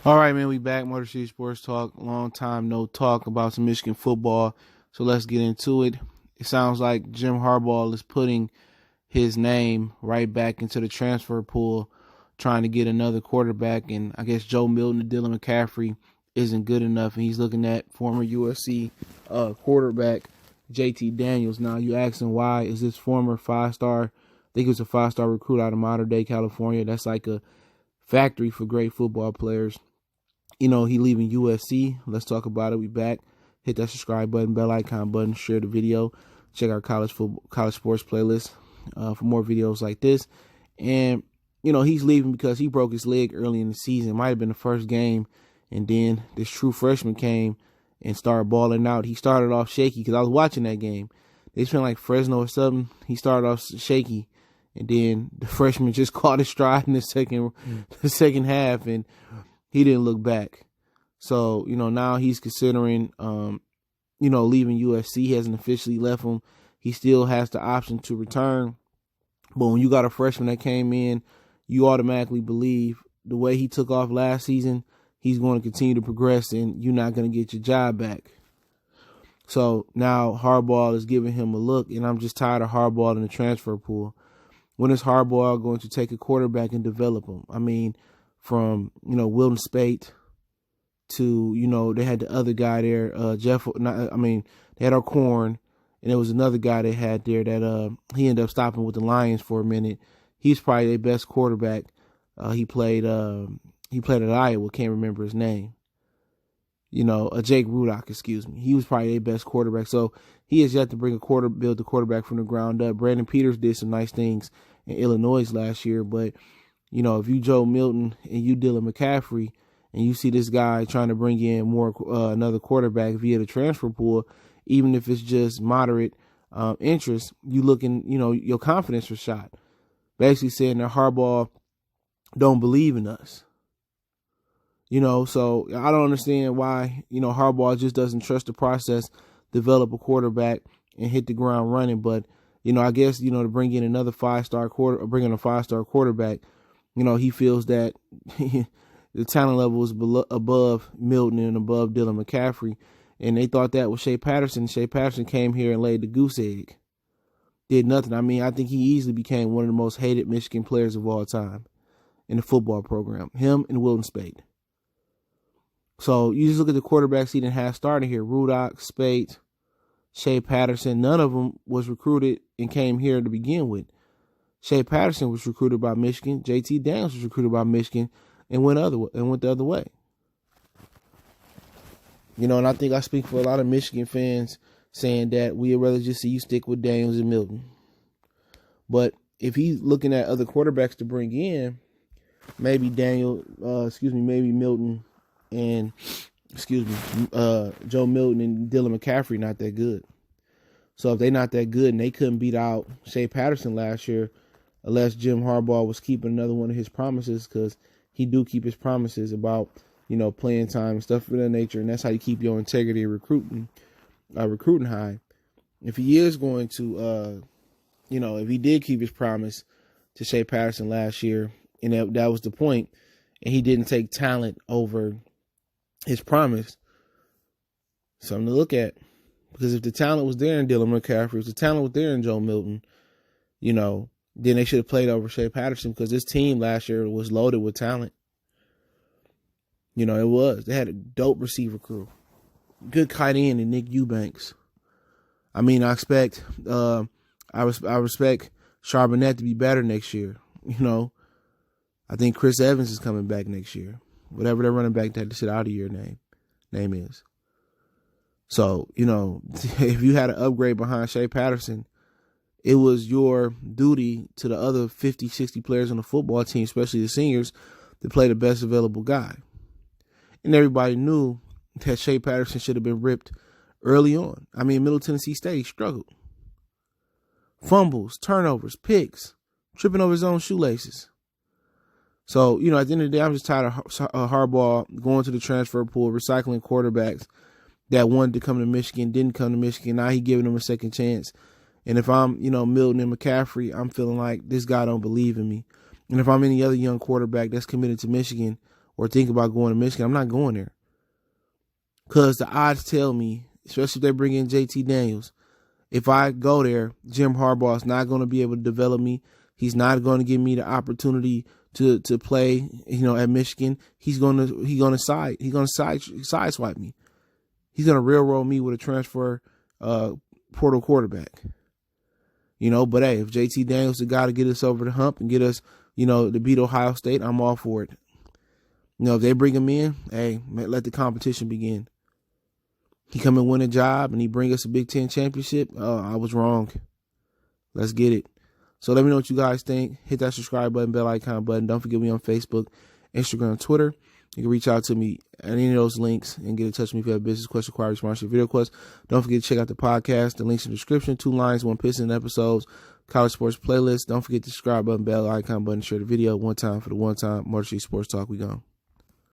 All right, man, we back. Motor City Sports Talk. Long time no talk about some Michigan football. So let's get into it. It sounds like Jim Harbaugh is putting his name right back into the transfer pool, trying to get another quarterback. And I guess Joe Milton and Dylan McCaffrey isn't good enough. And he's looking at former USC quarterback JT Daniels. Now, you asking why is this former five-star, I think it was a five-star recruit out of Mater Dei, California. That's like a factory for great football players. You know, he leaving USC. Let's talk about it. We back. Hit that subscribe button, bell icon button, share the video. Check our college sports playlist for more videos like this. And, you know, he's leaving because he broke his leg early in the season. It might have been the first game. And then this true freshman came and started balling out. He started off shaky because I was watching that game. They spent like Fresno or something. He started off shaky. And then the freshman just caught his stride in the second half, and he didn't look back. So, you know, now he's considering, leaving USC. He hasn't officially left him. He still has the option to return. But when you got a freshman that came in, you automatically believe the way he took off last season, he's going to continue to progress and you're not going to get your job back. So now Harbaugh is giving him a look, and I'm just tired of Harbaugh in the transfer pool. When is Harbaugh going to take a quarterback and develop him? I mean, from, Wilton Spate to, they had the other guy there, they had O'Corn, and there was another guy they had there that he ended up stopping with the Lions for a minute. He's probably their best quarterback. He played at Iowa, can't remember his name. Jake Rudock, excuse me. He was probably their best quarterback. So he has yet to build the quarterback from the ground up. Brandon Peters did some nice things in Illinois last year, but if you Joe Milton and you Dylan McCaffrey and you see this guy trying to bring in another quarterback via the transfer pool, even if it's just moderate interest, you looking, your confidence was shot. Basically saying that Harbaugh don't believe in us. So I don't understand why, Harbaugh just doesn't trust the process, develop a quarterback and hit the ground running. But, I guess, to bring in another five-star quarterback, he feels that the talent level is above Milton and above Dylan McCaffrey. And they thought that was Shea Patterson. Shea Patterson came here and laid the goose egg. Did nothing. I mean, I think he easily became one of the most hated Michigan players of all time in the football program. Him and Wilton Spate. So you just look at the quarterbacks he didn't have starting here. Rudock, Spate, Shea Patterson. None of them was recruited and came here to begin with. Shea Patterson was recruited by Michigan. JT Daniels was recruited by Michigan and went the other way. And I think I speak for a lot of Michigan fans saying that we'd rather just see you stick with Daniels and Milton. But if he's looking at other quarterbacks to bring in, maybe maybe Milton and Joe Milton and Dylan McCaffrey not that good. So if they're not that good and they couldn't beat out Shea Patterson last year, unless Jim Harbaugh was keeping another one of his promises, because he do keep his promises about, playing time and stuff of that nature, and that's how you keep your integrity in recruiting high. If he is going to, if he did keep his promise to Shea Patterson last year, and that was the point, and he didn't take talent over his promise, something to look at. Because if the talent was there in Dylan McCaffrey, if the talent was there in Joe Milton, then they should have played over Shea Patterson, because this team last year was loaded with talent. It was. They had a dope receiver crew. Good tight end in Nick Eubanks. I mean, I respect Charbonnet to be better next year. I think Chris Evans is coming back next year. Whatever their running back that shit out of your name is. So, if you had an upgrade behind Shea Patterson, it was your duty to the other 50, 60 players on the football team, especially the seniors, to play the best available guy. And everybody knew that Shea Patterson should have been ripped early on. I mean, Middle Tennessee State, he struggled. Fumbles, turnovers, picks, tripping over his own shoelaces. So, at the end of the day, I'm just tired of Harbaugh going to the transfer pool, recycling quarterbacks that wanted to come to Michigan, didn't come to Michigan. Now he giving them a second chance. And if I'm, Milton and McCaffrey, I'm feeling like this guy don't believe in me. And if I'm any other young quarterback that's committed to Michigan, or think about going to Michigan, I'm not going there. Because the odds tell me, especially if they bring in JT Daniels, if I go there, Jim Harbaugh is not going to be able to develop me. He's not going to give me the opportunity to play, at Michigan. He's going to sideswipe me. He's going to railroad me with a transfer portal quarterback. But hey, if JT Daniels is the guy to get us over the hump and get us, to beat Ohio State, I'm all for it. If they bring him in, hey, let the competition begin. He come and win a job and he bring us a Big Ten championship. I was wrong. Let's get it. So let me know what you guys think. Hit that subscribe button, bell icon button. Don't forget me on Facebook, Instagram, Twitter. You can reach out to me at any of those links and get in touch with me if you have business questions, inquiries, sponsorship, video questions. Don't forget to check out the podcast. The links in the description. 2 lines, 1 piston episodes. College sports playlist. Don't forget the subscribe button, bell icon button, share the video. One time for the one time. Motor City Sports Talk. We gone.